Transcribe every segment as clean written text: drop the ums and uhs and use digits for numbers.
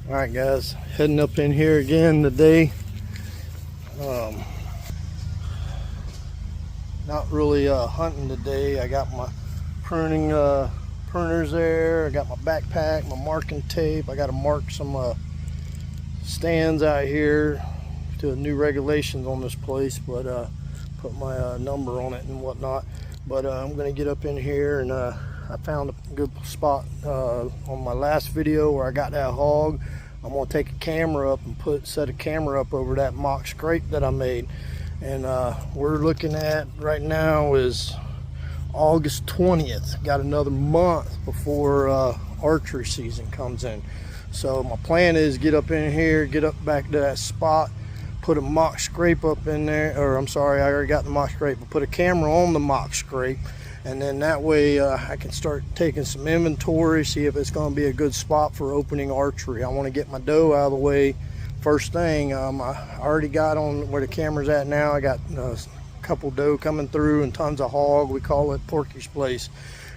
Alright guys, heading up in here again today. Not really hunting today. I got my pruning pruners there. I got my backpack, my marking tape. I got to mark some stands out here to the new regulations on this place, but put my number on it and whatnot. But I'm going to get up in here, and I found a good spot on my last video where I got that hog. I'm going to take a camera up and set a camera up over that mock scrape that I made. And we're looking at right now is August 20th. Got another month before archery season comes in. So my plan is get up in here, get up back to that spot, put a mock scrape up in there, or I'm sorry, I already got the mock scrape, but put a camera on the mock scrape, and then that way I can start taking some inventory, see if it's going to be a good spot for opening archery. I want to get my doe out of the way first thing. I already got on where the camera's at now. I got a couple doe coming through and tons of hog. We call it Porky's Place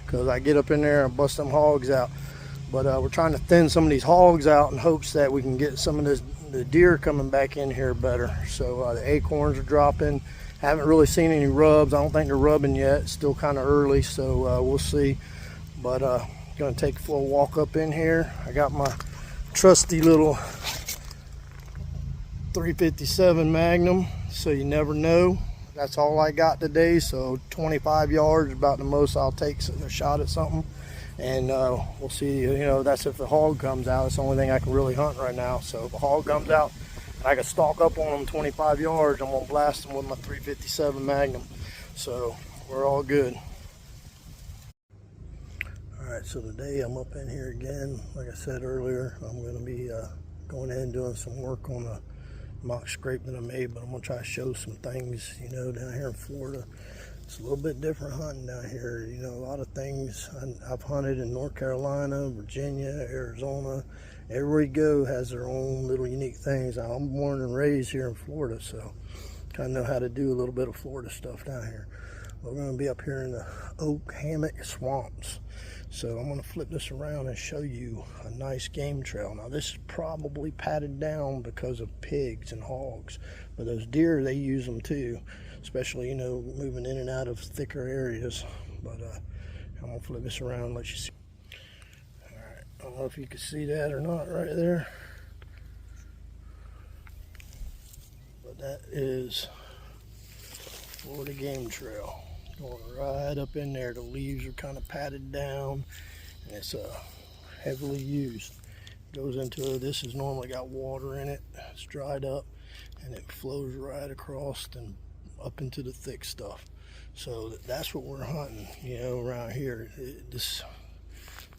because I get up in there and bust them hogs out. But we're trying to thin some of these hogs out in hopes that we can get some of the deer coming back in here better. So the acorns are dropping. Haven't really seen any rubs. I don't think they're rubbing yet. It's still kind of early, so we'll see. But gonna take a little walk up in here. I got my trusty little 357 Magnum, so you never know. That's all I got today, so 25 yards about the most I'll take a shot at something. And we'll see, you know, that's if the hog comes out. It's the only thing I can really hunt right now. So if a hog comes out and I can stalk up on them 25 yards, I'm gonna blast them with my 357 Magnum. So we're all good. All right, so today I'm up in here again. Like I said earlier, I'm gonna be going in and doing some work on a mock scrape that I made, but I'm gonna try to show some things, you know, down here in Florida. It's a little bit different hunting down here. You know, a lot of things I've hunted in North Carolina, Virginia, Arizona. Everywhere you go has their own little unique things. Now, I'm born and raised here in Florida, so kind of know how to do a little bit of Florida stuff down here. We're going to be up here in the oak hammock swamps. So I'm going to flip this around and show you a nice game trail. Now this is probably padded down because of pigs and hogs, but those deer, they use them too, especially, you know, moving in and out of thicker areas. But I'm going to flip this around and let you see. All right, I don't know if you can see that or not right there, but that is Florida game trail. Going right up in there. The leaves are kind of padded down, and it's heavily used. Goes into this has normally got water in it. It's dried up, and it flows right across and up into the thick stuff. So that's what we're hunting, you know, around here. This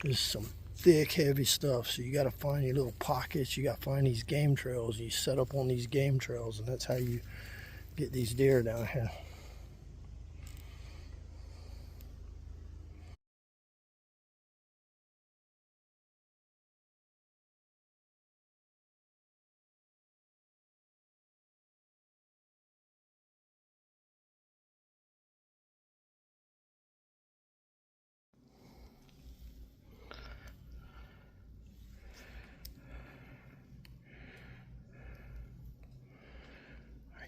is some thick, heavy stuff. So you got to find your little pockets. You got to find these game trails. You set up on these game trails, and that's how you get these deer down here.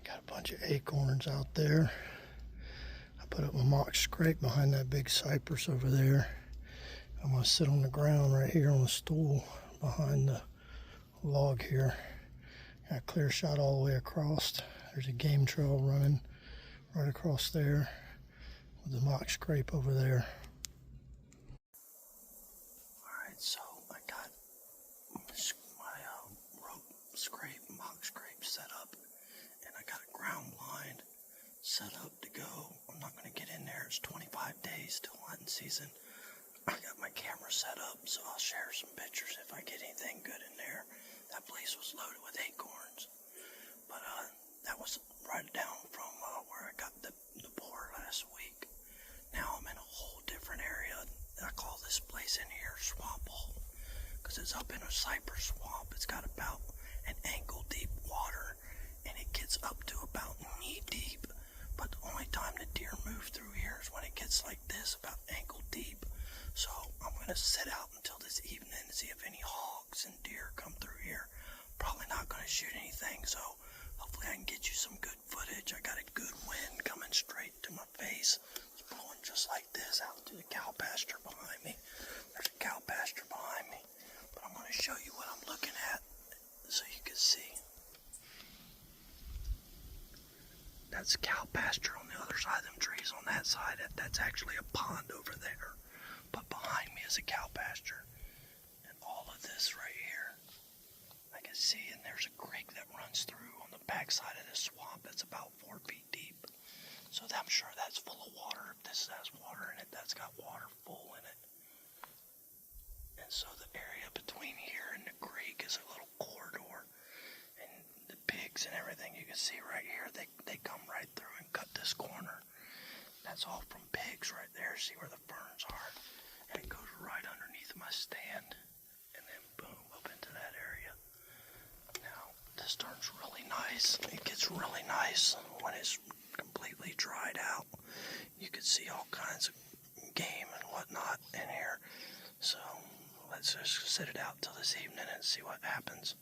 Got a bunch of acorns out there. I put up my mock scrape behind that big cypress over there. I'm going to sit on the ground right here on the stool behind the log here. Got a clear shot all the way across. There's a game trail running right across there with the mock scrape over there. Alright, so I got my rope scrape, mock scrape set up. And I got a ground blind set up to go. I'm not going to get in there. It's 25 days till hunting season. I got my camera set up, so I'll share some pictures if I get anything good in there. That place was loaded with acorns. But that was right down from where I got the boar last week. Now I'm in a whole different area. I call this place in here Swamp Hole, because it's up in a cypress swamp. It's got about an ankle deep water, and it gets up to about knee deep. But the only time the deer move through here is when it gets like this, about ankle deep. So I'm going to sit out until this evening and see if any hogs pigs and deer come through here. Probably not going to shoot anything, so hopefully I can get you some good footage. I got a good wind coming straight to my face. It's blowing just like this out to the cow pasture behind me. There's a cow pasture behind me. But I'm going to show you what I'm looking at so you can see. That's cow pasture on the other side of them trees. On that side, that's actually a pond over there. But behind me is a cow pasture. And all of this right here, I can see, and there's a creek that runs through on the backside of this swamp that's about 4 feet deep. So I'm sure that's full of water. If this has water in it, that's got water full in it. And so the area between here and the creek is a little corridor. And the pigs and everything you can see right here, they come right through and cut this corner. That's all from pigs right there. See where the ferns are? And it goes right underneath my stand. And then boom, up into that area. Now, this turns really nice. It gets really nice when it's completely dried out. You can see all kinds of game and whatnot in here. So let's just sit it out till this evening and see what happens.